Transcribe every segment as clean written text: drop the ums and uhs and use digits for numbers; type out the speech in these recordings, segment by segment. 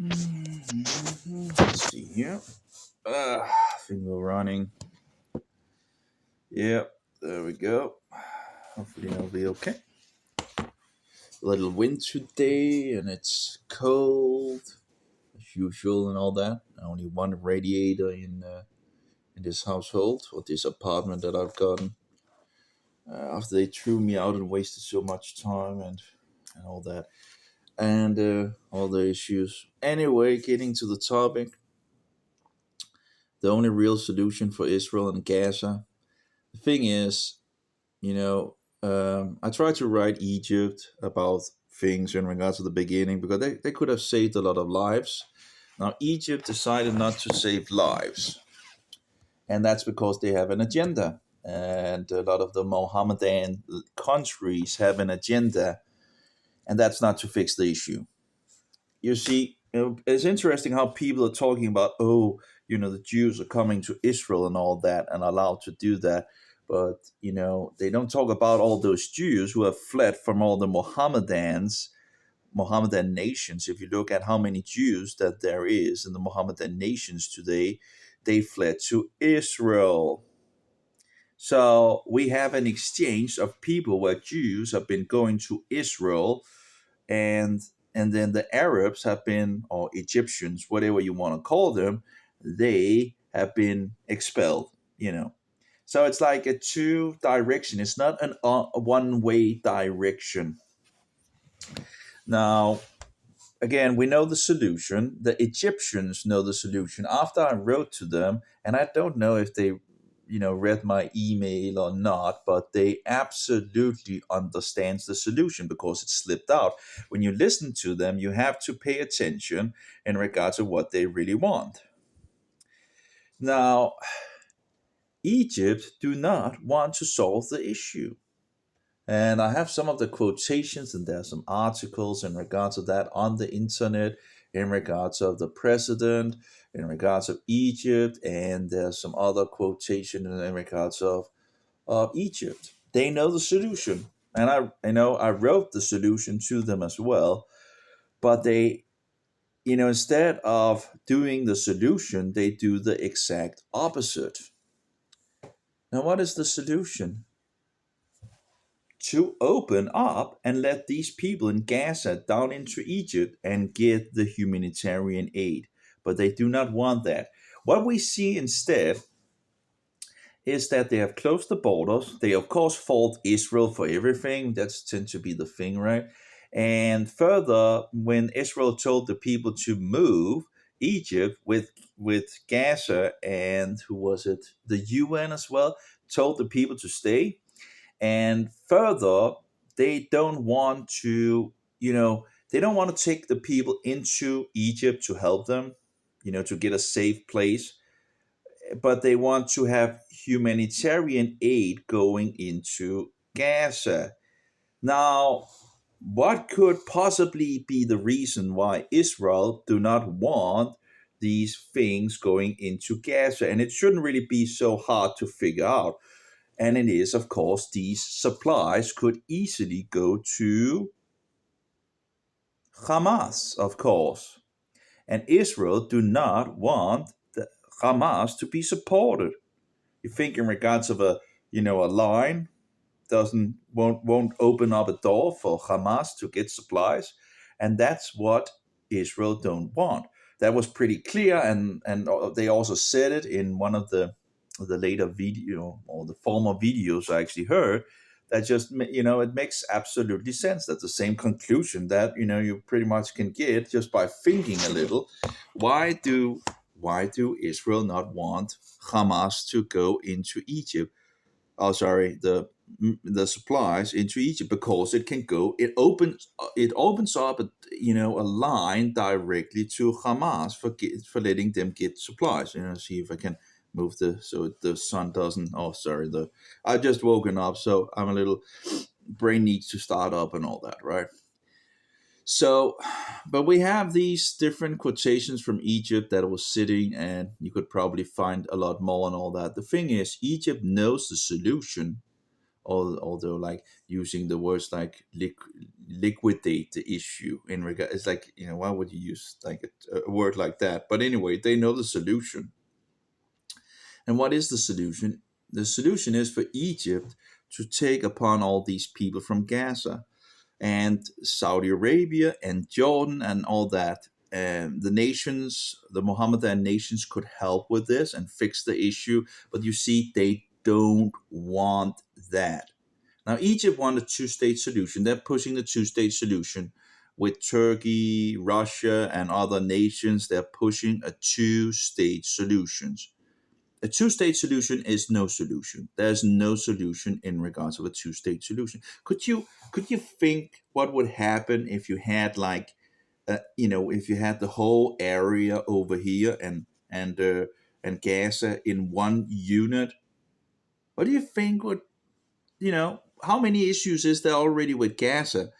Let's see here. I think we're running. Yep, there we go. Hopefully it'll be okay. A little winter day and it's cold as usual and all that. Only one radiator in this household or this apartment that I've gotten after they threw me out and wasted so much time and all that and all the issues. Anyway, getting to the topic, the only real solution for Israel and Gaza. The thing is, I tried to write Egypt about things in regards to the beginning because they could have saved a lot of lives. Now, Egypt decided not to save lives, and that's because they have an agenda. And a lot of the Mohammedan countries have an agenda, and that's not to fix the issue. You see, it's interesting how people are talking about, oh, the Jews are coming to Israel and all that and allowed to do that. But, they don't talk about all those Jews who have fled from all the Mohammedan nations. If you look at how many Jews that there is in the Mohammedan nations today, they fled to Israel. So we have an exchange of people where Jews have been going to Israel and then the Arabs have been, or Egyptians, whatever you want to call them, they have been expelled. So it's like a two direction. It's not a one way direction. Now, again, we know the solution. The Egyptians know the solution. After I wrote to them, and I don't know if they read my email or not, but they absolutely understands the solution because it slipped out. When you listen to them, you have to pay attention in regards to what they really want. Now, Egypt do not want to solve the issue. And I have some of the quotations, and there are some articles in regards to that on the internet, in regards of the president, in regards of Egypt, and there's some other quotation in regards of Egypt. They know the solution, and I wrote the solution to them as well. But they, instead of doing the solution, they do the exact opposite. Now, what is the solution? To open up and let these people in Gaza down into Egypt and get the humanitarian aid. But they do not want that. What we see instead is that they have closed the borders. They, of course, fault Israel for everything. That's tend to be the thing, right? And further, when Israel told the people to move, Egypt with Gaza and who was it? The UN as well told the people to stay. And further, they don't want to, they don't want to take the people into Egypt to help them, to get a safe place, but they want to have humanitarian aid going into Gaza. Now, what could possibly be the reason why Israel do not want these things going into Gaza? And it shouldn't really be so hard to figure out. And it is, of course, these supplies could easily go to Hamas, of course. And Israel do not want the Hamas to be supported. You think in regards of a line won't open up a door for Hamas to get supplies, and that's what Israel don't want. That was pretty clear, and they also said it in one of the later video or the former videos I actually heard. That just it makes absolutely sense. That's the same conclusion that you pretty much can get just by thinking a little. Why do Israel not want Hamas to go into Egypt? Oh, sorry, the supplies into Egypt because it can go. It opens up a line directly to Hamas for letting them get supplies. See if I can move so the sun doesn't. Oh, sorry, the I just woken up, so I'm a little brain needs to start up and all that, right? So, but we have these different quotations from Egypt that was sitting, and you could probably find a lot more and all that. The thing is, Egypt knows the solution although like using the words like liquidate the issue in regard, it's like, why would you use like a word like that? But anyway, they know the solution. And what is the solution? The solution is for Egypt to take upon all these people from Gaza and Saudi Arabia and Jordan and all that. The nations, the Mohammedan nations, could help with this and fix the issue, but you see, they don't want that. Now, Egypt wants a two-state solution. They're pushing the two-state solution with Turkey, Russia, and other nations. They're pushing a two-state solution. A two-state solution is no solution. There's no solution in regards of a two-state solution. Could you think what would happen if you had like, if you had the whole area over here and Gaza in one unit? What do you think would, how many issues is there already with Gaza,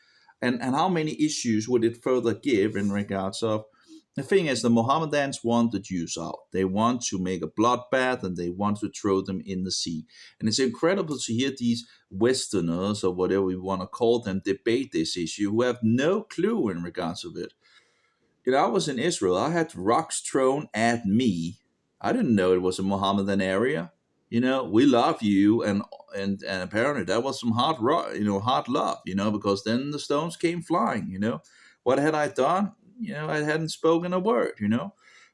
and how many issues would it further give in regards of? The thing is, the Mohammedans want the Jews out. They want to make a bloodbath and they want to throw them in the sea. And it's incredible to hear these Westerners, or whatever we want to call them, debate this issue who have no clue in regards of it. I was in Israel. I had rocks thrown at me. I didn't know it was a Mohammedan area. We love you, and apparently that was some hard rock, hard love, because then the stones came flying. What had I done? I hadn't spoken a word.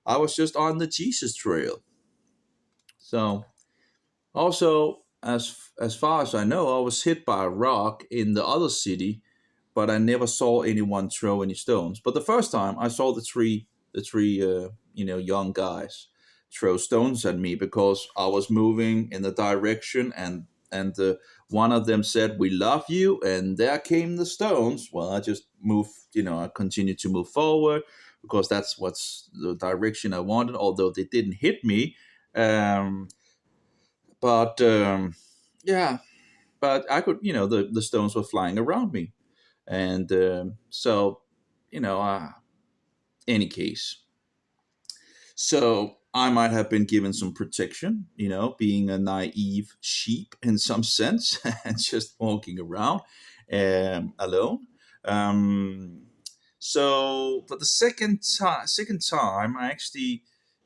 I was just on the Jesus trail. So also, as far as I know, I was hit by a rock in the other city, but I never saw anyone throw any stones. But the first time I saw the three young guys throw stones at me because I was moving in the direction, and one of them said, "We love you," and there came the stones. Well, I just moved, I continued to move forward because that's what's the direction I wanted. Although they didn't hit me, but yeah, but I could, the stones were flying around me, and so, any case. So I might have been given some protection, being a naive sheep in some sense, and just walking around alone. Um, so for the second time, I actually,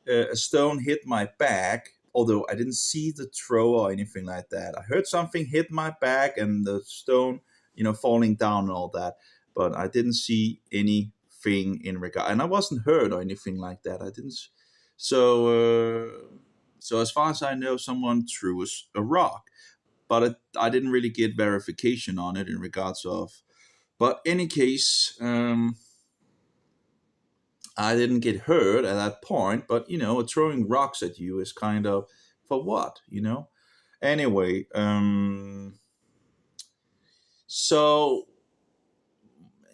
a stone hit my back. Although I didn't see the throw or anything like that, I heard something hit my back and the stone, falling down and all that. But I didn't see anything in regard, and I wasn't hurt or anything like that. I didn't. So as far as I know, someone threw a rock, but I didn't really get verification on it in regards of. But any case, I didn't get hurt at that point. But throwing rocks at you is kind of, for what? Anyway, so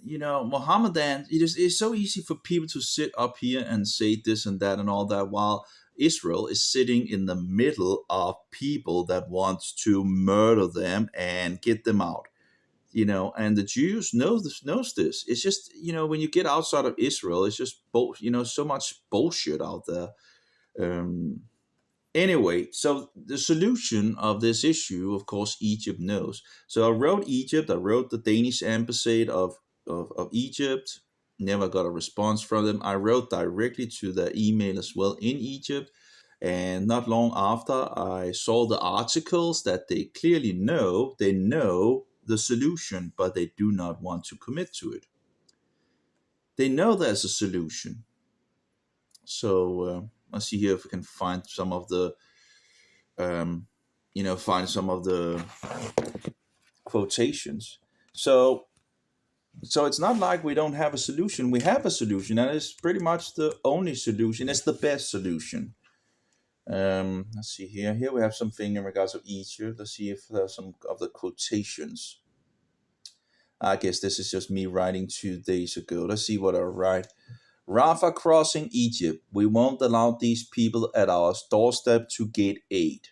Mohammedan, it's so easy for people to sit up here and say this and that and all that, while Israel is sitting in the middle of people that wants to murder them and get them out. And the Jews knows this. It's just, when you get outside of Israel, it's just so much bullshit out there. Um, Anyway, so the solution of this issue, of course, Egypt knows. So I wrote Egypt, I wrote the Danish embassy of Egypt, never got a response from them. I wrote directly to their email as well in Egypt. And not long after, I saw the articles that they clearly they know the solution, but they do not want to commit to it. They know there's a solution. So let's see here if we can find some of the um, quotations. So it's not like we don't have a solution. We have a solution, and it's pretty much the only solution. It's the best solution. Let's see here. Here we have something in regards of Egypt. Let's see if there's some of the quotations. I guess this is just me writing 2 days ago. Let's see what I write. Rafah crossing Egypt. We won't allow these people at our doorstep to get aid.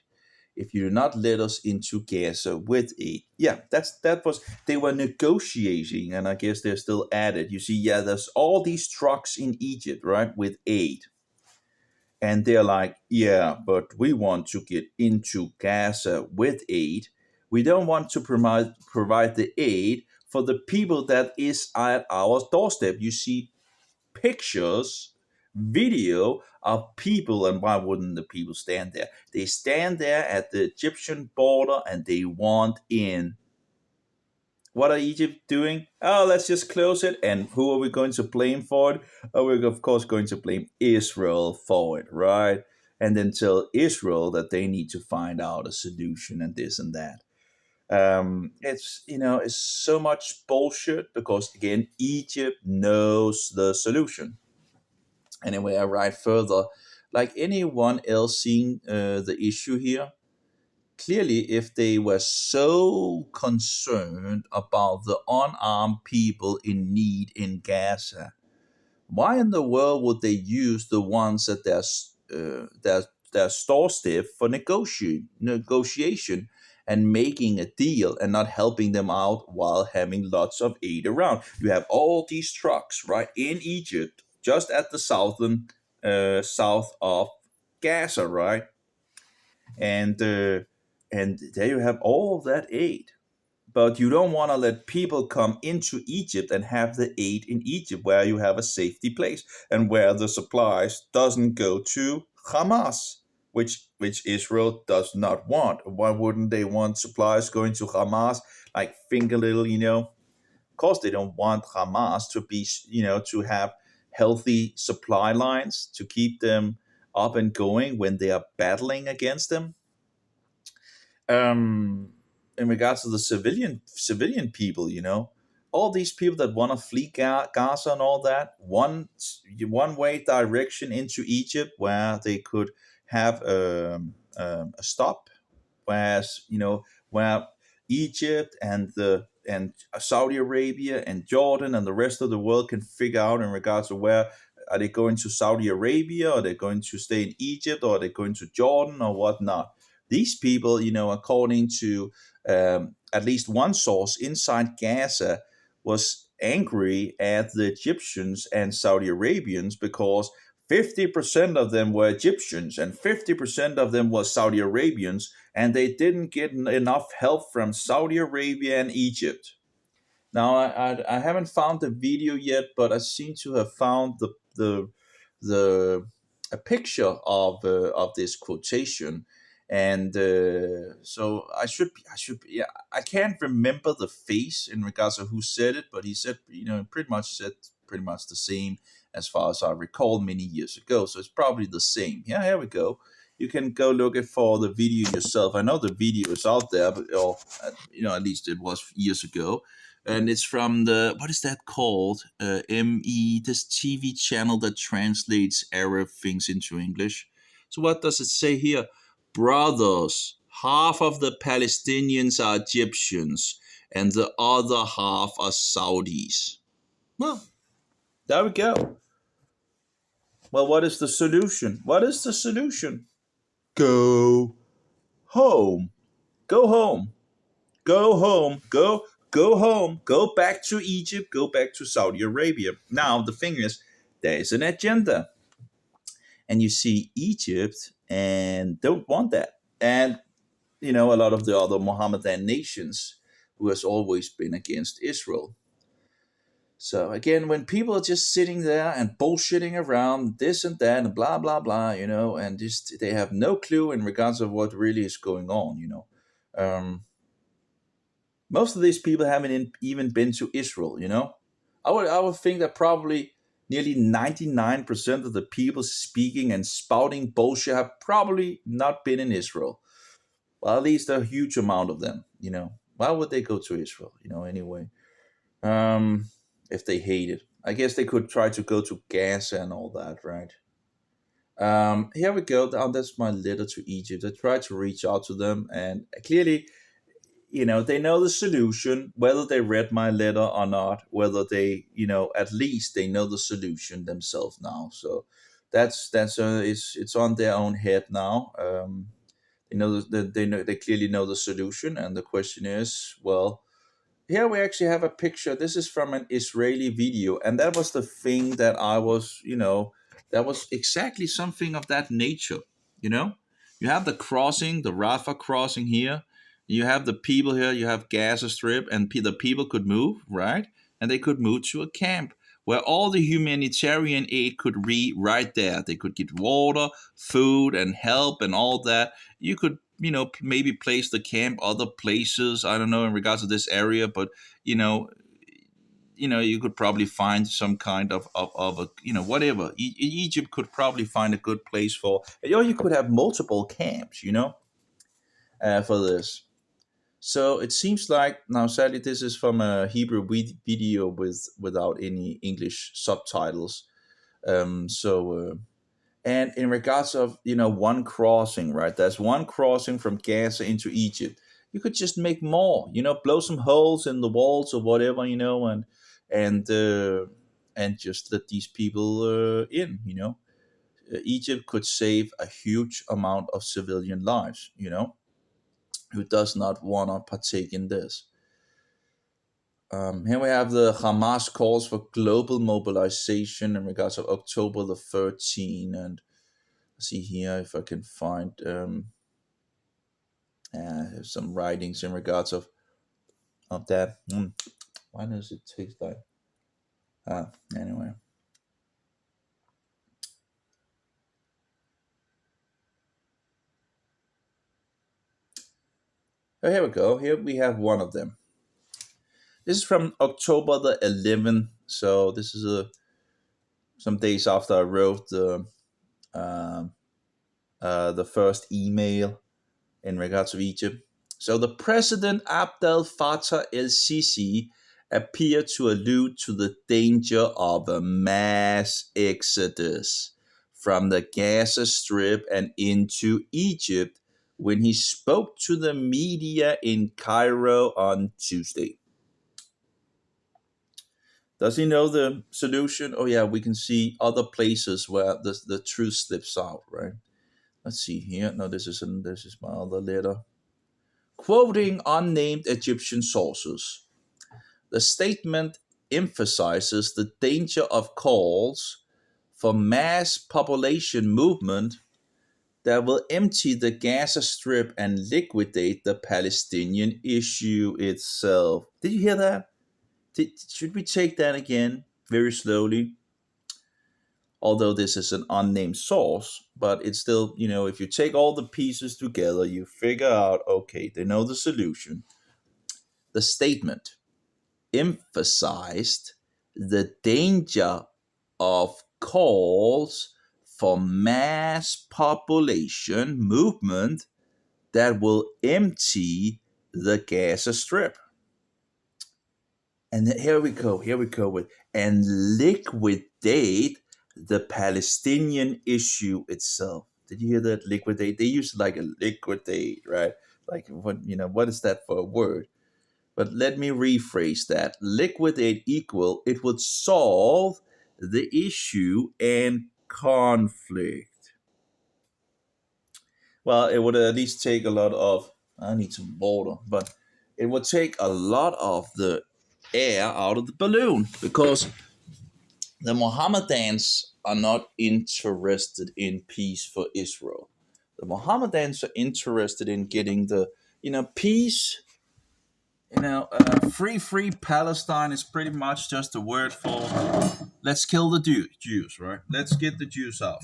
If you do not let us into Gaza with aid. Yeah, that was, they were negotiating, and I guess they're still at it. You see, yeah, there's all these trucks in Egypt, right, with aid. And they're like, yeah, but we want to get into Gaza with aid. We don't want to provide the aid for the people that is at our doorstep. You see pictures, video of people, and why wouldn't the people stand there? They stand there at the Egyptian border and they want in. What are Egypt doing? Oh, let's just close it. And who are we going to blame for it? Oh, we're of course going to blame Israel for it, right? And then tell Israel that they need to find out a solution and this and that. It's so much bullshit because again, Egypt knows the solution. Anyway, I write further. Like anyone else seeing the issue here, clearly, if they were so concerned about the unarmed people in need in Gaza, why in the world would they use the ones at their doorstep for negotiation and making a deal and not helping them out while having lots of aid around? You have all these trucks right in Egypt, just at the south of Gaza, right? And there you have all of that aid. But you don't want to let people come into Egypt and have the aid in Egypt where you have a safety place and where the supplies doesn't go to Hamas, which Israel does not want. Why wouldn't they want supplies going to Hamas? Like finger little, Of course they don't want Hamas to be, to have healthy supply lines to keep them up and going when they are battling against them. In regards to the civilian people, all these people that want to flee Gaza and all that, one way direction into Egypt where they could have a stop, whereas where Egypt and Saudi Arabia and Jordan and the rest of the world can figure out in regards to where are they going to Saudi Arabia, or are they going to stay in Egypt, or are they going to Jordan or whatnot. These people, according to at least one source inside Gaza, was angry at the Egyptians and Saudi Arabians because 50% of them were Egyptians and 50% of them were Saudi Arabians, and they didn't get enough help from Saudi Arabia and Egypt. Now, I haven't found the video yet, but I seem to have found the a picture of this quotation, and so yeah, I can't remember the face in regards to who said it, but he said pretty much the same as far as I recall many years ago. So it's probably the same. Yeah, here we go. You can go look it for the video yourself. I know the video is out there, but or at least it was years ago, and it's from the what is that called? ME, this TV channel that translates Arab things into English. So what does it say here? Brothers, half of the Palestinians are Egyptians, and the other half are Saudis. Well, there we go. Well, what is the solution? What is the solution? Go home. Go home. Go home. Go home. Go back to Egypt. Go back to Saudi Arabia. Now the thing is, there is an agenda, and you see Egypt and don't want that, and a lot of the other Mohammedan nations who has always been against Israel. So again, when people are just sitting there and bullshitting around this and that and blah blah blah, and just they have no clue in regards of what really is going on. Most of these people haven't even been to Israel. I would think that probably nearly 99% of the people speaking and spouting bullshit have probably not been in Israel. Well, at least a huge amount of them. Why would they go to Israel? Anyway. If they hate it. I guess they could try to go to Gaza and all that, right? Here we go. That's my letter to Egypt. I tried to reach out to them, and clearly, they know the solution, whether they read my letter or not, whether they, at least they know the solution themselves now. So it's on their own head now. They clearly know the solution, and the question is, well, here we actually have a picture. This is from an Israeli video, and that was the thing that that was exactly something of that nature. You have the crossing, the Rafah crossing here. You have the people here, you have Gaza Strip, and the people could move, right? And they could move to a camp where all the humanitarian aid could be right there. They could get water, food, and help, and all that. You could, maybe place the camp other places. I don't know in regards to this area, but you know, you could probably find some kind of a, whatever. Egypt could probably find a good place for, or you could have multiple camps, for this. So it seems like now, sadly, this is from a Hebrew video without any English subtitles. And in regards of one crossing, right? There's one crossing from Gaza into Egypt. You could just make more, blow some holes in the walls or whatever, and uh, and just let these people in. Egypt could save a huge amount of civilian lives. Who does not want to partake in this? Here we have the Hamas calls for global mobilization in regards of October the 13th. And see here if I can find some writings in regards of that. Why does it take like anyway? Oh, here we go. Here we have one of them. This is from October the 11th. So this is some days after I wrote the first email in regards to Egypt. So the President Abdel Fattah el-Sisi appeared to allude to the danger of a mass exodus from the Gaza Strip and into Egypt when he spoke to the media in Cairo on Tuesday. Does he know the solution? Oh yeah, we can see other places where the truth slips out, right? Let's see here. No, this is my other letter. Quoting unnamed Egyptian sources, the statement emphasizes the danger of calls for mass population movement that will empty the Gaza Strip and liquidate the Palestinian issue itself. Did you hear that? Should we take that again very slowly? Although this is an unnamed source, but it's still, if you take all the pieces together, you figure out, okay, they know the solution. The statement emphasized the danger of calls for mass population movement that will empty the Gaza Strip. And here we go with and liquidate the Palestinian issue itself. Did you hear that? Liquidate. They use like a liquidate, right? Like what is that for a word? But let me rephrase that. Liquidate equal, it would solve the issue and conflict. Well, it would at least take a lot of, I need some water, but it would take a lot of the air out of the balloon because the Mohammedans are not interested in peace for Israel. The Mohammedans are interested in getting the, peace. Free Palestine is pretty much just a word for let's kill the Jews, right? Let's get the Jews out.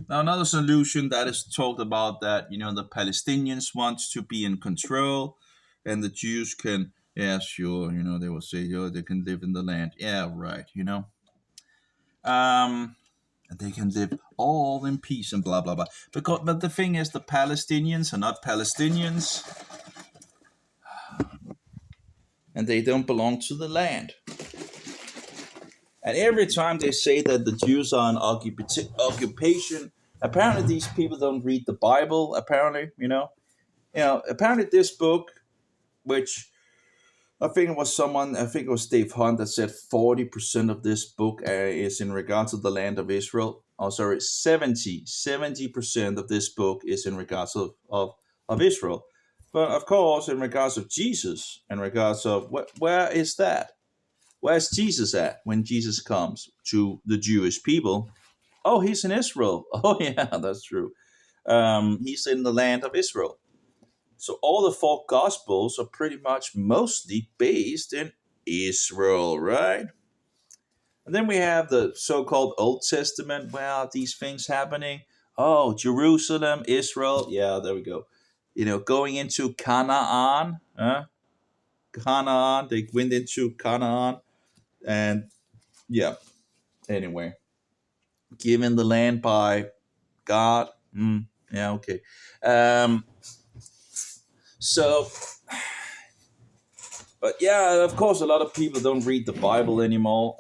Now, another solution that is talked about that, the Palestinians want to be in control and the Jews can, yeah, sure, they will say, they can live in the land. Yeah, right, and they can live all in peace and blah, blah, blah. But the thing is, the Palestinians are not Palestinians and they don't belong to the land. And every time they say that the Jews are in occupation, apparently these people don't read the Bible. Apparently, apparently this book, which I think it was Dave Hunt that said 40% of this book is in regards to the land of Israel. Oh, sorry, 70% of this book is in regards of Israel. But of course, in regards of Jesus, in regards of where is that? Where's Jesus at when Jesus comes to the Jewish people? Oh, he's in Israel. Oh, yeah, that's true. He's in the land of Israel. So all the four gospels are pretty much mostly based in Israel, right? And then we have the so-called Old Testament where these things happening. Oh, Jerusalem, Israel. Yeah, there we go. Going into Canaan. Canaan. They went into Canaan. And yeah, anyway, given the land by God. Yeah, okay. Um, so, but yeah, of course, a lot of people don't read the Bible anymore.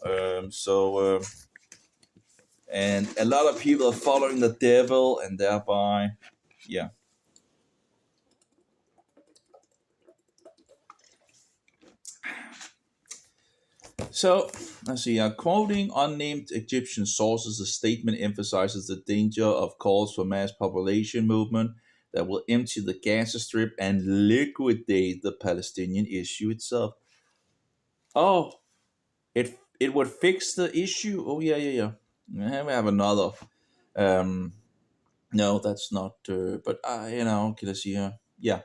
And a lot of people are following the devil, and thereby, yeah. So let's see. Quoting unnamed Egyptian sources, the statement emphasizes the danger of calls for mass population movement that will empty the Gaza Strip and liquidate the Palestinian issue itself. Oh, it would fix the issue. Oh yeah, yeah, yeah. We have another. Um, no, that's not. But okay, let's see here. Yeah,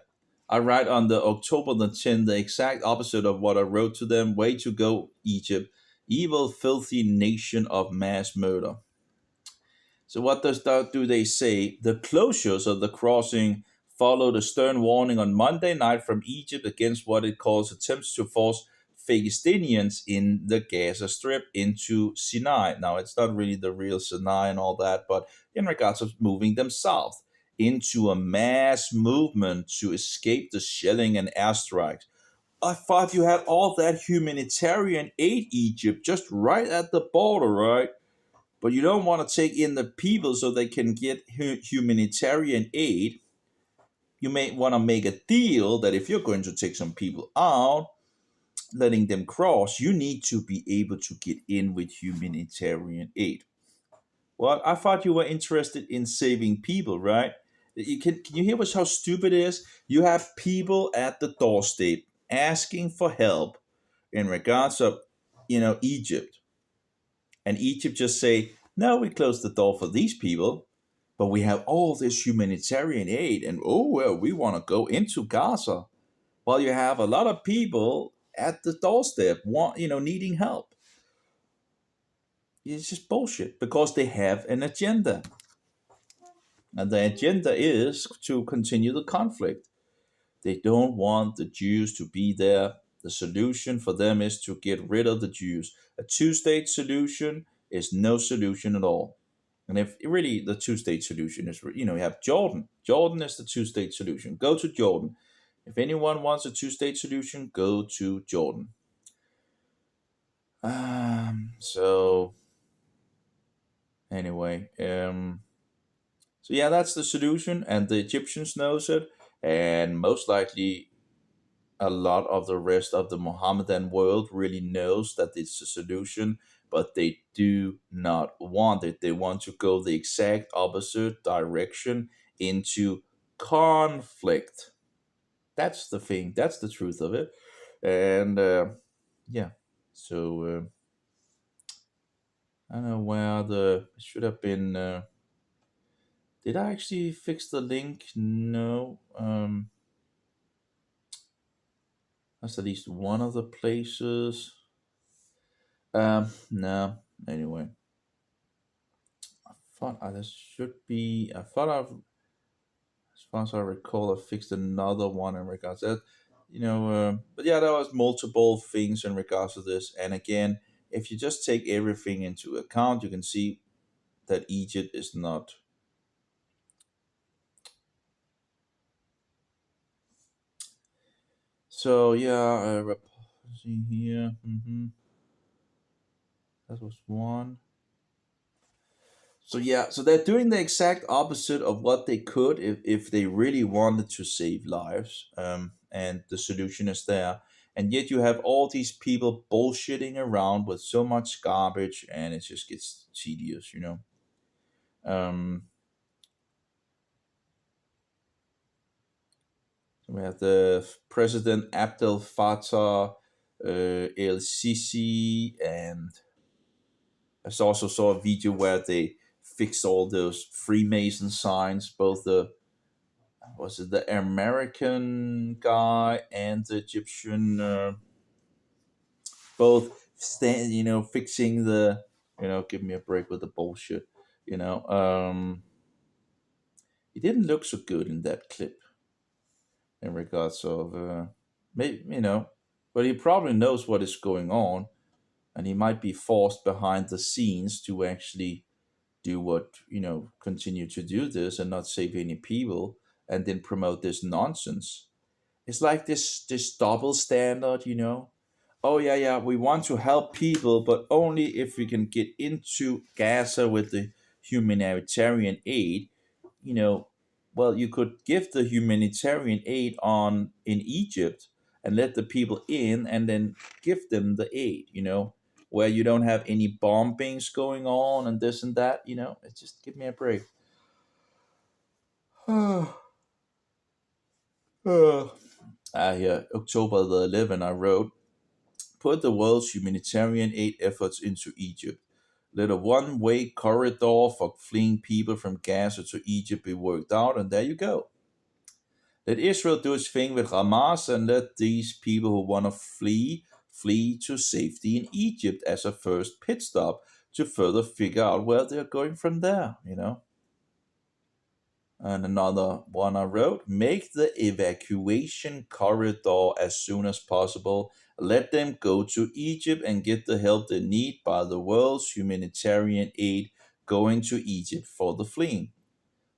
I write on the October the 10th the exact opposite of what I wrote to them. Way to go, Egypt, evil, filthy nation of mass murder. So what does that do? They say the closures of the crossing followed a stern warning on Monday night from Egypt against what it calls attempts to force Palestinians in the Gaza Strip into Sinai. Now it's not really the real Sinai and all that, but in regards of moving them south into a mass movement to escape the shelling and airstrikes. I thought you had all that humanitarian aid, Egypt, just right at the border, right? But you don't want to take in the people so they can get humanitarian aid. You may want to make a deal that if you're going to take some people out, letting them cross, you need to be able to get in with humanitarian aid. Well, I thought you were interested in saving people, right? Can you hear how stupid it is? You have people at the doorstep asking for help in regards of, Egypt. And Egypt just say, no, we close the door for these people, but we have all this humanitarian aid, and oh well, we want to go into Gaza. While you have a lot of people at the doorstep needing help. It's just bullshit because they have an agenda. And the agenda is to continue the conflict. They don't want the Jews to be there. The solution for them is to get rid of the Jews. A two-state solution is no solution at all. And if really the two-state solution is, you have Jordan. Jordan is the two-state solution. Go to Jordan. If anyone wants a two-state solution, go to Jordan. So anyway, so yeah, that's the solution, and the Egyptians knows it, and most likely a lot of the rest of the Mohammedan world really knows that it's a solution, but they do not want it. They want to go the exact opposite direction into conflict. That's the thing. That's the truth of it, and yeah. So I don't know where the it should have been. Did I actually fix the link? No. That's at least one of the places. No. Anyway, I thought there should be. I thought I've, as far as I recall, I fixed another one in regards to that. But yeah, there was multiple things in regards to this. And again, if you just take everything into account, you can see that Egypt is not. So yeah, see here. That was one. So yeah, so they're doing the exact opposite of what they could if they really wanted to save lives. And the solution is there. And yet you have all these people bullshitting around with so much garbage, and it just gets tedious. Um, we have the President Abdel Fattah El Sisi, and I also saw a video where they fixed all those Freemason signs. Both the was it the American guy and the Egyptian, both stand, fixing the, give me a break with the bullshit. You know, he didn't look so good in that clip in regards of, maybe, but he probably knows what is going on, and he might be forced behind the scenes to actually do what, continue to do this and not save any people, and then promote this nonsense. It's like this double standard, Oh yeah, yeah, we want to help people, but only if we can get into Gaza with the humanitarian aid. You know, well, you could give the humanitarian aid on in Egypt and let the people in, and then give them the aid. Where you don't have any bombings going on and this and that. It's just give me a break. Yeah, October the 11th, I wrote, put the world's humanitarian aid efforts into Egypt. Let a one way corridor for fleeing people from Gaza to Egypt be worked out, and there you go. Let Israel do its thing with Hamas, and let these people who want to flee to safety in Egypt as a first pit stop to further figure out where they're going from there. And another one I wrote, make the evacuation corridor as soon as possible. Let them go to Egypt and get the help they need by the world's humanitarian aid going to Egypt for the fleeing.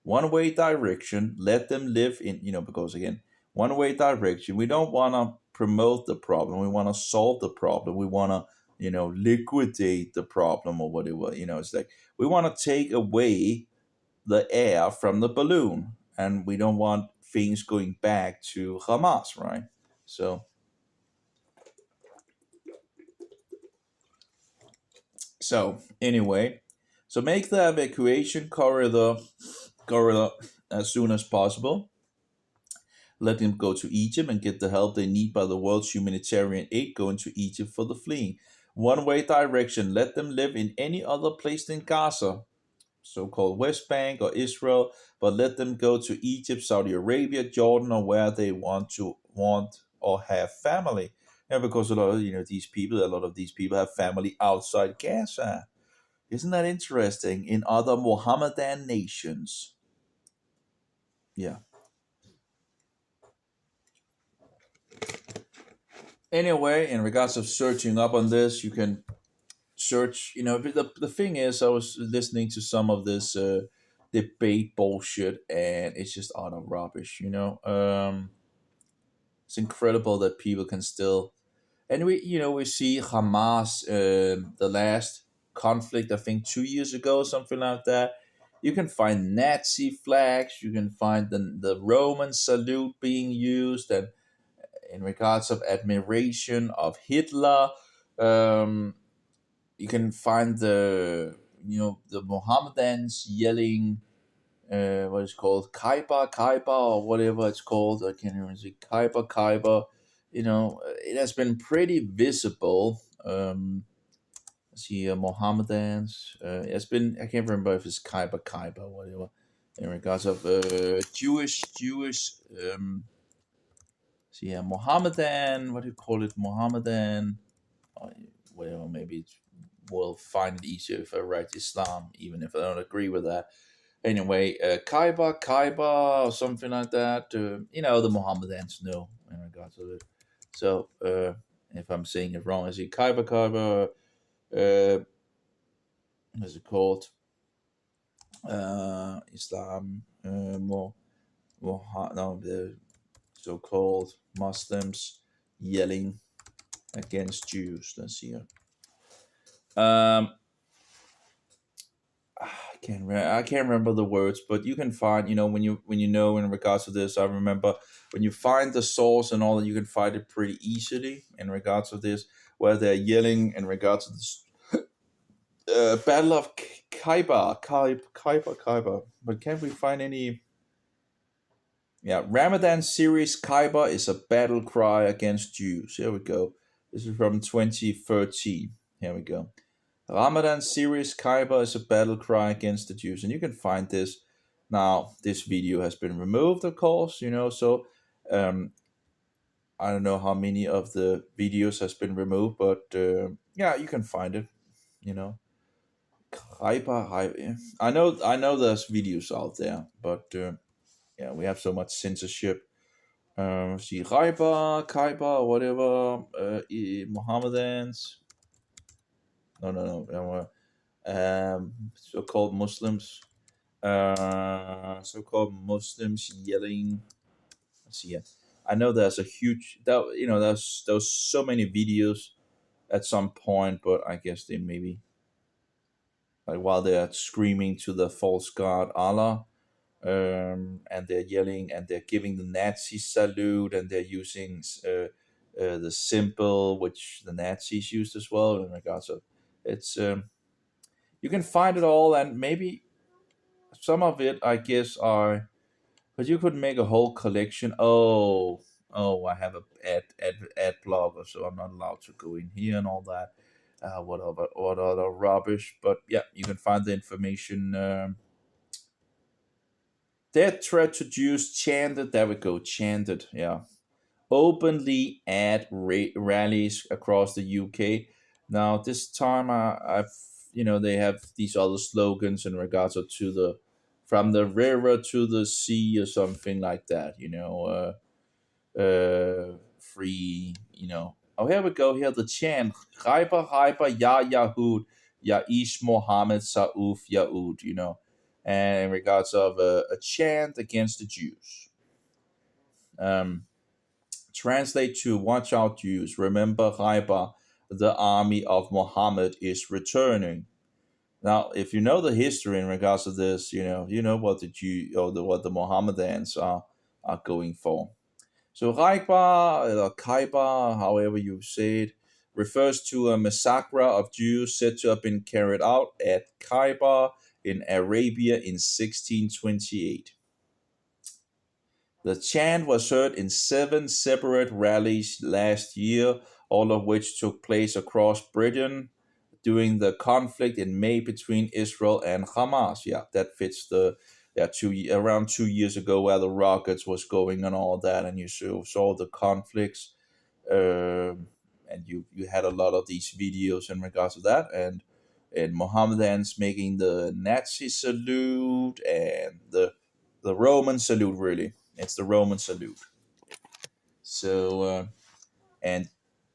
One way direction, let them live in, because again, one way direction. We don't want to promote the problem. We want to solve the problem. We want to, liquidate the problem or whatever. It's like we want to take away the air from the balloon, and we don't want things going back to Hamas, right? So anyway, so make the evacuation corridor as soon as possible. Let them go to Egypt and get the help they need by the world's humanitarian aid going to Egypt for the fleeing. One way direction. Let them live in any other place than Gaza, so-called West Bank or Israel, but let them go to Egypt, Saudi Arabia, Jordan, or where they want or have family. And because a lot of these people have family outside Gaza. Isn't that interesting? In other Mohammedan nations. Yeah. Anyway, in regards of searching up on this, you can search. But the thing is, I was listening to some of this debate bullshit, and it's just utter rubbish. It's incredible that people can still, and we see Hamas, the last conflict, I think 2 years ago, something like that. You can find Nazi flags. You can find the Roman salute being used, and in regards of admiration of Hitler. Um, you can find the Mohammedans yelling, what is called Kaiba Kaiba or whatever it's called. I can't remember. Kaiba Kaiba. It has been pretty visible. Let's see, Mohammedans. It's been, I can't remember if it's Kaiba Kaiba or whatever. In regards of Jewish. So yeah, Mohammedan. What do you call it? Mohammedan. Oh, whatever. Maybe it's, will find it easier if I write Islam, even if I don't agree with that. Anyway, Kaiba, or something like that. The Mohammedans know in regards to it. So, if I'm saying it wrong, is it Kaiba, what's it called? Islam, no, the so-called Muslims yelling against Jews. Let's see here. I can't remember the words, but you can find, when you know in regards to this. I remember when you find the source and all that, you can find it pretty easily in regards to this, where they're yelling in regards to this Battle of Kaiba. But can't we find any? Yeah, Ramadan series Kaiba is a battle cry against Jews. Here we go. This is from 2013. Here we go. Ramadan series Khyber is a battle cry against the Jews, and you can find this. Now, this video has been removed, of course, so um, I don't know how many of the videos has been removed, but yeah, you can find it. You know, Khyber. I know, there's videos out there, but yeah, we have so much censorship. See, Khyber, whatever. Mohammedans. No, no, no. So-called Muslims. So-called Muslims yelling. Let's see. I know there's a huge that there's so many videos at some point, but I guess they maybe like while they're screaming to the false god Allah, and they're yelling and they're giving the Nazi salute and they're using the symbol which the Nazis used as well in regards of it's you can find it all and maybe some of it I guess are. But you could make a whole collection. Oh, I have a ad blogger, so I'm not allowed to go in here and all that. What other rubbish? But yeah, you can find the information. Death threat to Jews chanted. There we go, chanted. Yeah, openly at rallies across the UK. Now this time, I've they have these other slogans in regards to the from the river to the sea or something like that. Free. Oh, here we go. Here the chant. Hyper, hyper, ya Yahud, ya Ish Mohammed Sauf Yahud. And in regards of a chant against the Jews. Um, Translate to watch out Jews. Remember Hyper, the army of Muhammad is returning. Now, if you know the history in regards to this, you know what the Jew or what the Mohammedans are going for. So Raikba, or Kaiba, however you say it, refers to a massacre of Jews said to have been carried out at Kaiba in Arabia in 1628. The chant was heard in 7 separate rallies last year, all of which took place across Britain during the conflict in May between Israel and Hamas. Yeah, that fits the around 2 years ago where the rockets was going and all that, and you saw the conflicts, and you had a lot of these videos in regards to that, and Mohammedans making the Nazi salute and the Roman salute. Really, it's the Roman salute. So and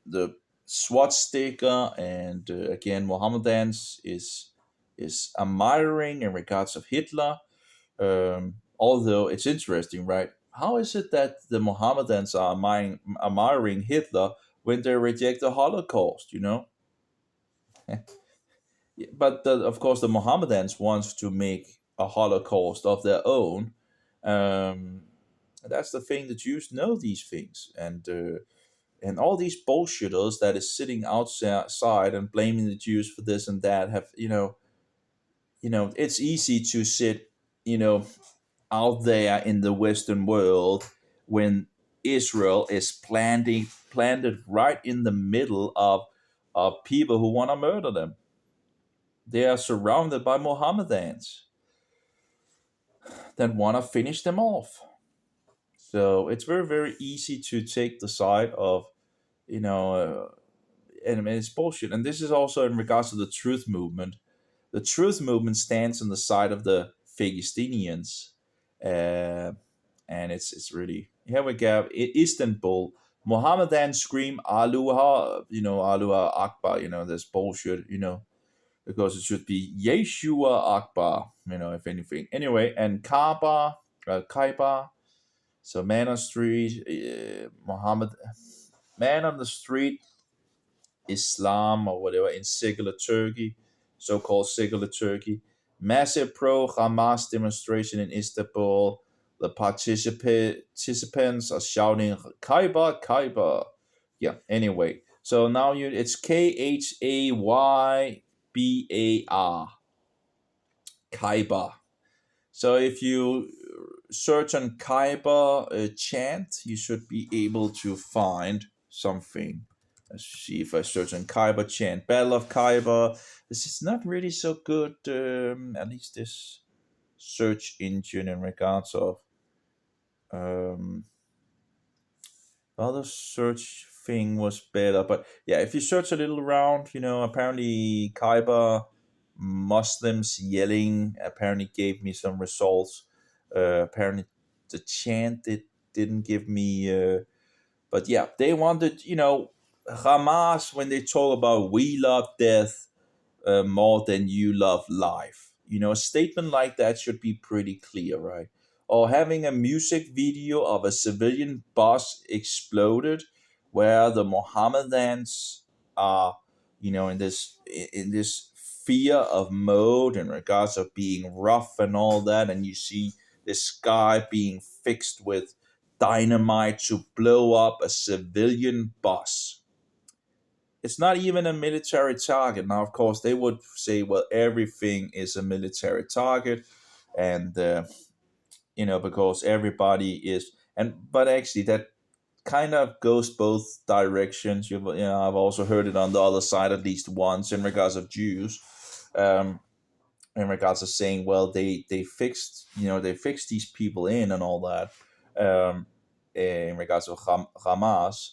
the swastika and again Mohammedans is admiring in regards of Hitler. Although it's interesting, right? How is it that the Mohammedans are admiring Hitler when they reject the Holocaust? But of course, the Mohammedans wants to make a Holocaust of their own. Um, that's the thing. The Jews know these things, and all these bullshitters that is sitting outside and blaming the Jews for this and that have it's easy to sit out there in the Western world when Israel is planted right in the middle of people who want to murder them. They are surrounded by Mohammedans that want to finish them off. So it's very, very easy to take the side of, you know, and it's bullshit. And this is also in regards to the truth movement. The truth movement stands on the side of the Philistinians. Uh, and it's really, here we go. Istanbul, Mohammedan scream Aluha, Aluha Akbar, this bullshit, because it should be Yeshua Akbar, if anything. Anyway, and Kaaba, Kaiba, so man on street, Muhammad, man on the street, Islam or whatever in secular Turkey, so-called secular Turkey. Massive pro-Hamas demonstration in Istanbul. The participants are shouting "Kaiba, Kaiba." Yeah. Anyway, so now it's Khaybar, Kaiba. So if you search on Kaiba chant, you should be able to find something. Let's see if I search on Khyber chant. Battle of Khyber. This is not really so good. At least this search engine in regards of um, other search thing was better. But yeah, if you search a little around, apparently Khyber Muslims yelling apparently gave me some results. Apparently the chant it didn't give me. But yeah, they wanted, Hamas when they talk about we love death more than you love life. A statement like that should be pretty clear, right? Or having a music video of a civilian bus exploded where the Mohammedans are, in this fear of mode in regards of being rough and all that, and you see this guy being fixed with dynamite to blow up a civilian bus. It's not even a military target. Now, of course, they would say, well, everything is a military target, and because everybody is, but actually that kind of goes both directions. I've also heard it on the other side at least once in regards of Jews. Um, in regards of saying, well, they fixed these people in and all that, in regards of Hamas,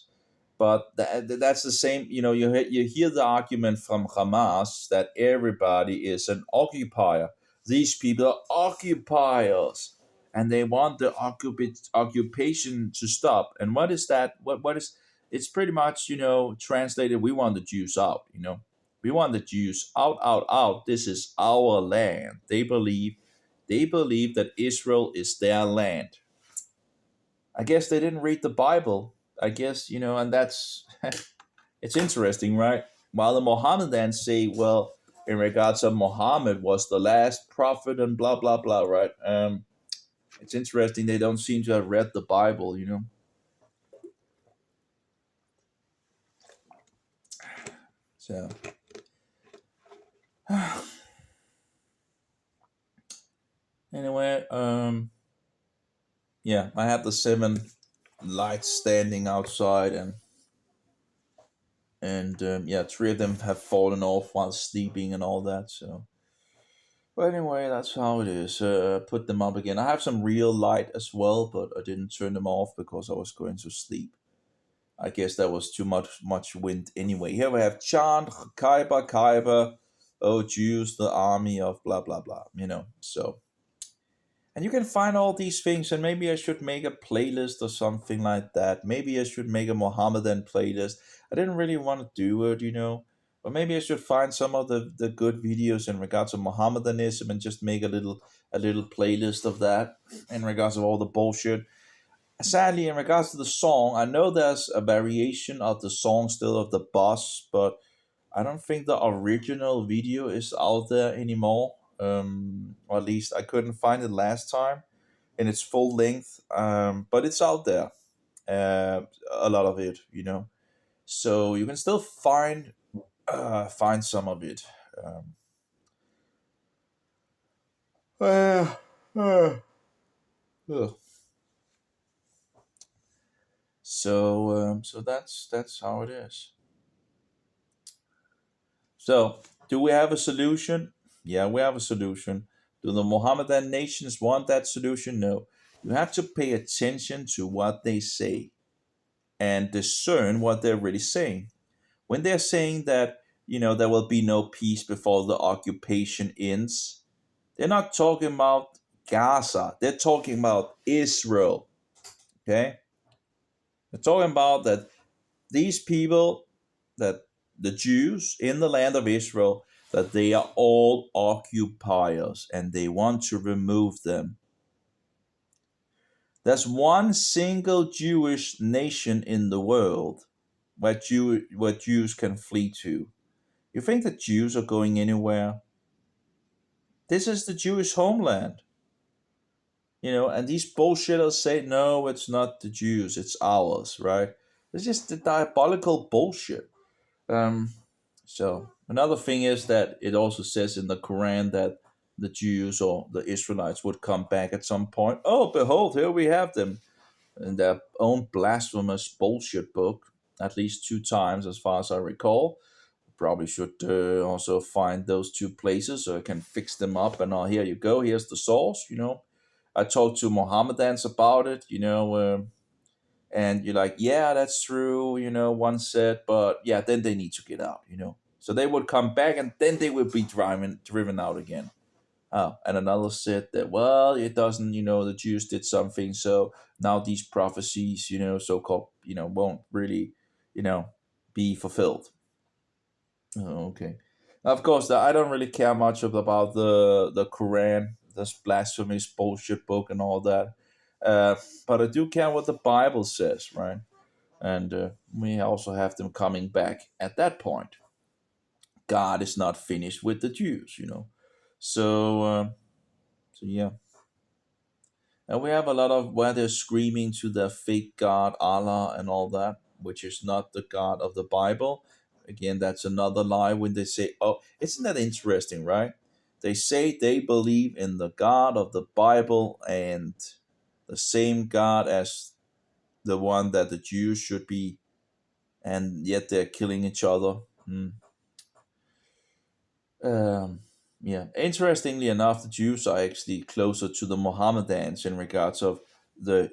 but that's the same. You hear the argument from Hamas that everybody is an occupier. These people are occupiers, and they want the occupation to stop. And what is that? What is? It's pretty much translated. We want the Jews out. We want the Jews out, out, out. This is our land. They believe that Israel is their land. I guess they didn't read the Bible. I guess, and that's it's interesting, right? While the Mohammedans say, well, in regards of Muhammad was the last prophet and blah blah blah, right? It's interesting they don't seem to have read the Bible. So anyway, yeah, I had the 7 lights standing outside, and yeah, 3 of them have fallen off while sleeping and all that. So, but anyway, that's how it is. Put them up again. I have some real light as well, but I didn't turn them off because I was going to sleep. I guess that was too much wind anyway. Here we have Chant, Kaiba, Kaiba, oh Jews, the army of blah blah blah. So and you can find all these things, and maybe I should make a playlist or something like that. Maybe I should make a Mohammedan playlist. I didn't really want to do it. But maybe I should find some of the good videos in regards to Mohammedanism and just make a little playlist of that in regards of all the bullshit. Sadly, in regards to the song, I know there's a variation of the song still of the boss, but I don't think the original video is out there anymore. Or at least I couldn't find it last time in its full length. But it's out there. A lot of it. So you can still find some of it. Uh, uh, ugh. So that's how it is. So, do we have a solution? Yeah, we have a solution. Do the Mohammedan nations want that solution? No. You have to pay attention to what they say and discern what they're really saying. When they're saying that, there will be no peace before the occupation ends, they're not talking about Gaza. They're talking about Israel. Okay? They're talking about that these people, that the Jews in the land of Israel, that they are all occupiers and they want to remove them. There's one single Jewish nation in the world where Jews can flee to. You think the Jews are going anywhere? This is the Jewish homeland. And these bullshitters say, no, it's not the Jews, it's ours, right? It's just the diabolical bullshit. Um, so another thing is that it also says in the Quran that the Jews or the Israelites would come back at some point. Oh, behold, here we have them in their own blasphemous bullshit book. at least two times, as far as I recall. Probably should also find those two places so I can fix them up. And here you go. Here's the source. I talked to Mohammedans about it. And you're like, yeah, that's true. One said, but yeah, then they need to get out. So they would come back, and then they would be driven out again. Oh, and another said that, well, it doesn't, the Jews did something, so now these prophecies, so called, won't really, you know, be fulfilled. Oh, okay. Of course, I don't really care much about the Quran, this blasphemous bullshit book and all that. Uh, but I do care what the Bible says, right? And we also have them coming back at that point. God is not finished with the Jews. So yeah. And we have a lot of where they're screaming to their fake God, Allah, and all that, which is not the God of the Bible. Again, that's another lie when they say, oh, isn't that interesting, right? They say they believe in the God of the Bible and the same God as the one that the Jews should be, and yet they're killing each other. Hmm. Um, yeah. Interestingly enough, the Jews are actually closer to the Mohammedans in regards of the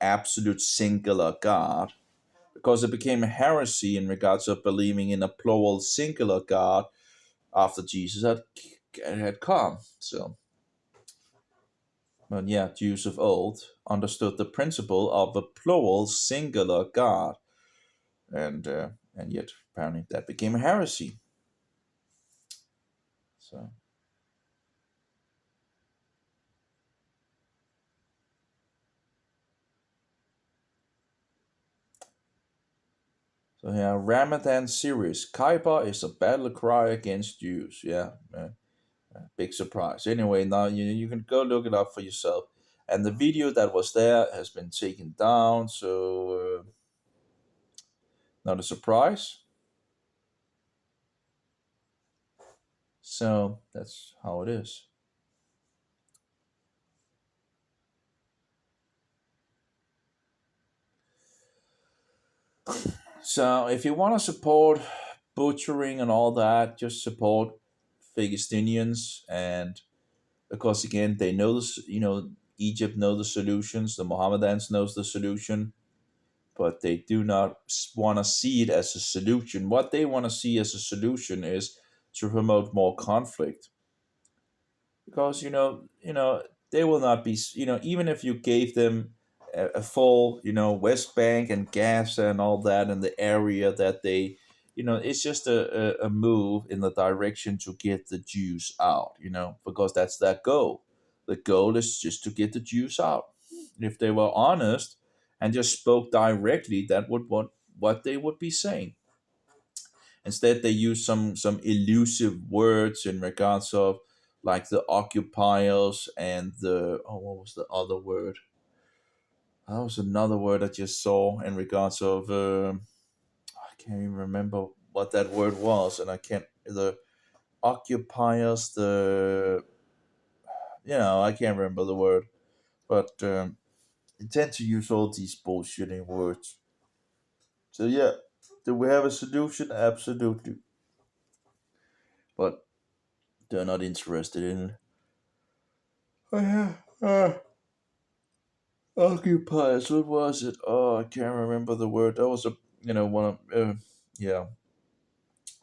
absolute singular God, because it became a heresy in regards of believing in a plural singular God after Jesus had come. So, but yeah, Jews of old understood the principle of a plural singular God, and yet apparently that became a heresy. So. So yeah, Ramadan series. Kaiba is a battle cry against Jews. Yeah, big surprise. Anyway, now you can go look it up for yourself. And the video that was there has been taken down, so not a surprise. So that's how it is. So if you want to support butchering and all that, just support Philistinians, and because again they know Egypt know the solutions, the Mohammedans knows the solution, but they do not want to see it as a solution. What they want to see as a solution is to promote more conflict, because they will not be, even if you gave them a full West Bank and Gaza and all that in the area that they, it's just a move in the direction to get the Jews out, because that's their goal. The goal is just to get the Jews out. If they were honest and just spoke directly, that would what they would be saying. Instead, they use some elusive words in regards of like the occupiers and the, what was the other word? That was another word I just saw in regards of I can't even remember what that word was, and I can't the occupiers, the I can't remember the word, but they tend to use all these bullshitting words. So yeah, do we have a solution? Absolutely, but they're not interested in it. Oh, yeah. Occupiers. What was it? Oh, I can't remember the word. That was a one of yeah,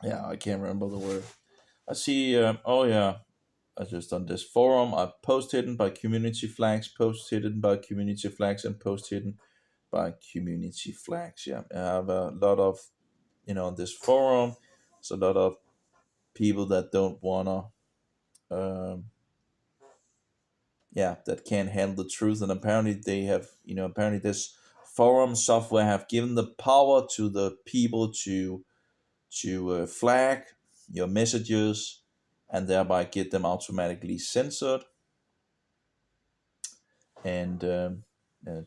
yeah. I can't remember the word. I see. Oh yeah, I just on this forum. I post hidden by community flags. Post hidden by community flags, and post hidden by community flags. Yeah, I have a lot of on this forum. It's a lot of people that don't wanna um, that can't handle the truth, and apparently they have apparently this forum software have given the power to the people to flag your messages and thereby get them automatically censored, and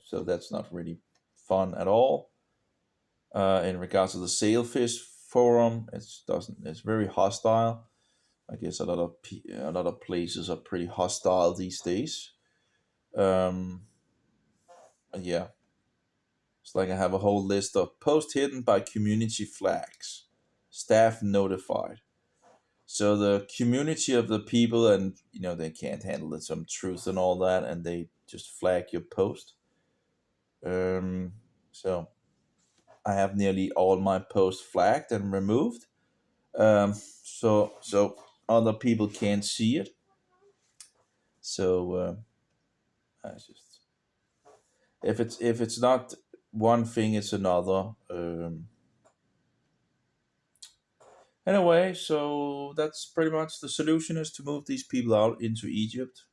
so that's not really fun at all. In regards to the sailfish forum, it's very hostile. I guess a lot of places are pretty hostile these days. um yeah, It's like I have a whole list of posts hidden by community flags, staff notified. So the community of the people, and they can't handle it, some truth and all that, and they just flag your post. So I have nearly all my posts flagged and removed. So other people can't see it. So I just if it's not one thing, it's another. Anyway, so that's pretty much the solution, is to move these people out into Egypt.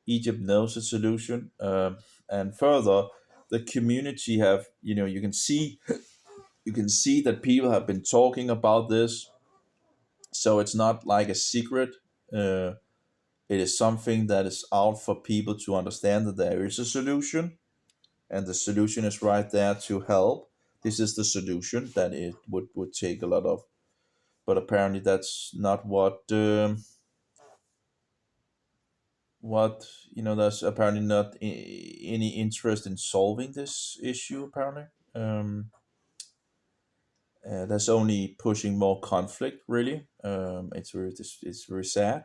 Egypt knows the solution, and further, the community have you can see that people have been talking about this, so it's not like a secret. Uh, it is something that is out for people to understand that there is a solution, and the solution is right there to help. This is the solution that it would take a lot of, but apparently that's not what there's apparently not any interest in solving this issue, apparently. That's only pushing more conflict, really. It's very sad.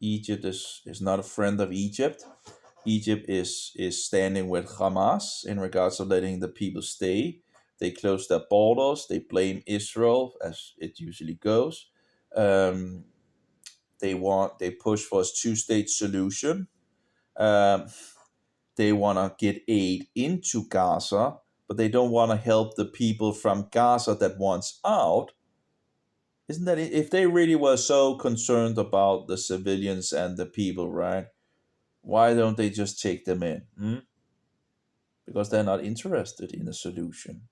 Egypt is not a friend of Egypt. Egypt is standing with Hamas in regards to letting the people stay. They close their borders. They blame Israel, as it usually goes. Um, they push for a two-state solution. Um, they want to get aid into Gaza, but they don't want to help the people from Gaza that wants out. Isn't that it? If they really were so concerned about the civilians and the people, right? Why don't they just take them in? Hmm? Because they're not interested in a solution.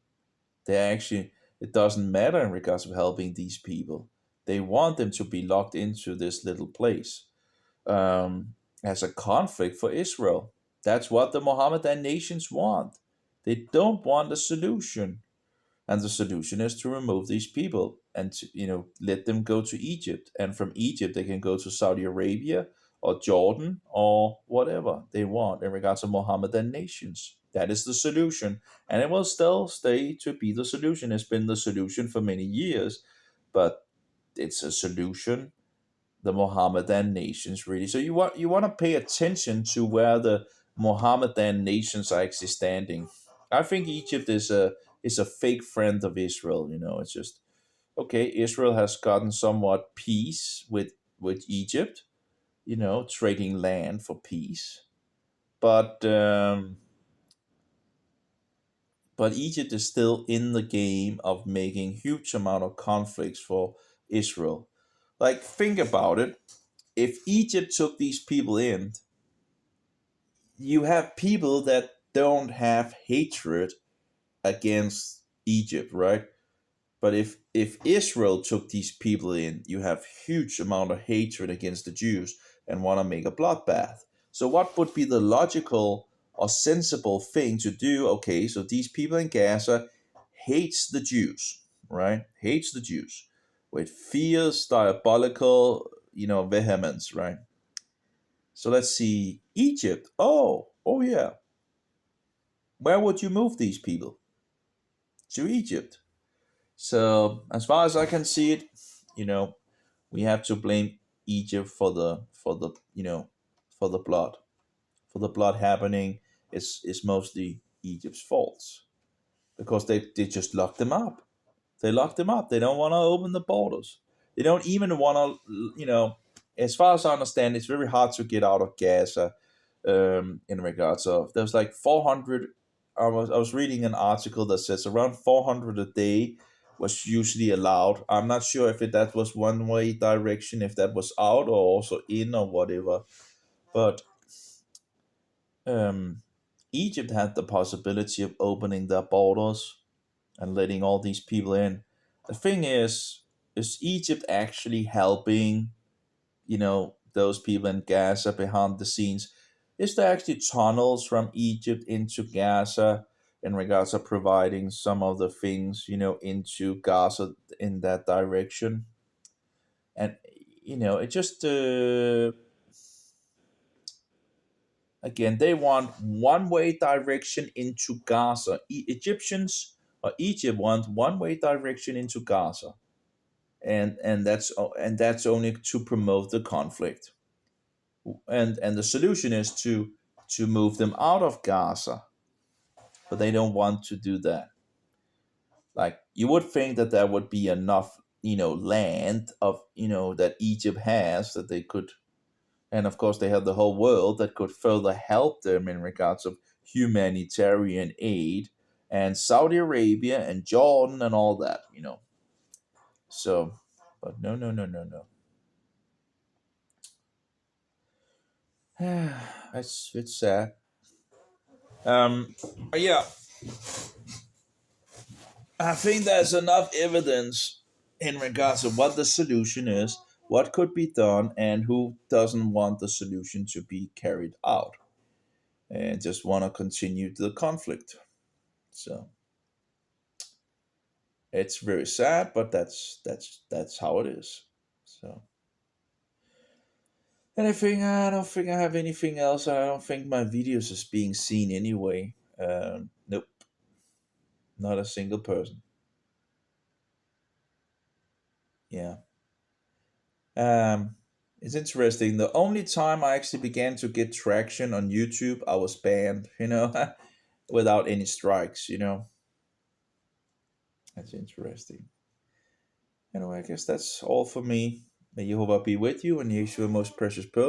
It doesn't matter in regards of helping these people. They want them to be locked into this little place, as a conflict for Israel. That's what the Mohammedan nations want. They don't want a solution. And the solution is to remove these people and to, let them go to Egypt. And from Egypt, they can go to Saudi Arabia or Jordan or whatever they want in regards to Mohammedan nations. That is the solution. And it will still stay to be the solution. It's been the solution for many years, but it's a solution the Mohammedan nations, really. So you want to pay attention to where the Mohammedan nations are actually standing. I think Egypt is a fake friend of Israel. It's just okay. Israel has gotten somewhat peace with Egypt. Trading land for peace, but Egypt is still in the game of making huge amount of conflicts for Israel. Like, think about it. If Egypt took these people in, you have people that don't have hatred against Egypt, right? But if Israel took these people in, you have huge amount of hatred against the Jews and want to make a bloodbath. So what would be the logical or sensible thing to do? Okay, so these people in Gaza hates the Jews, right? Hates the Jews with fierce, diabolical, vehemence, right? So let's see, Egypt. Oh yeah. Where would you move these people? To Egypt. So as far as I can see it, you know, we have to blame Egypt for the blood. For the blood happening is mostly Egypt's faults. Because they just locked them up. They locked them up. They don't want to open the borders. They don't even want to, as far as I understand, it's very hard to get out of Gaza, in regards of, there's like 400. I was reading an article that says around 400 a day was usually allowed. I'm not sure if that was one way direction, if that was out or also in or whatever. But um, Egypt had the possibility of opening their borders and letting all these people in. The thing is Egypt actually helping, those people in Gaza behind the scenes? Is there actually tunnels from Egypt into Gaza in regards of providing some of the things, into Gaza in that direction? And, it just, Again, they want one-way direction into Gaza. Egyptians or Egypt want one-way direction into Gaza, and that's only to promote the conflict. And the solution is to move them out of Gaza, but they don't want to do that. Like, you would think that there would be enough, land of, that Egypt has, that they could, and of course they have the whole world that could further help them in regards of humanitarian aid, and Saudi Arabia and Jordan and all that. So, but no, no, no, no, no. It's sad. But yeah, I think there's enough evidence in regards to what the solution is, what could be done, and who doesn't want the solution to be carried out and just want to continue the conflict. So it's very sad, but that's how it is. So, anything? I don't think I have anything else. I don't think my videos is being seen anyway. Nope, not a single person. Yeah. Um, it's interesting. The only time I actually began to get traction on YouTube, I was banned, without any strikes. That's interesting. Anyway, I guess that's all for me. May Jehovah be with you and use your most precious pearl.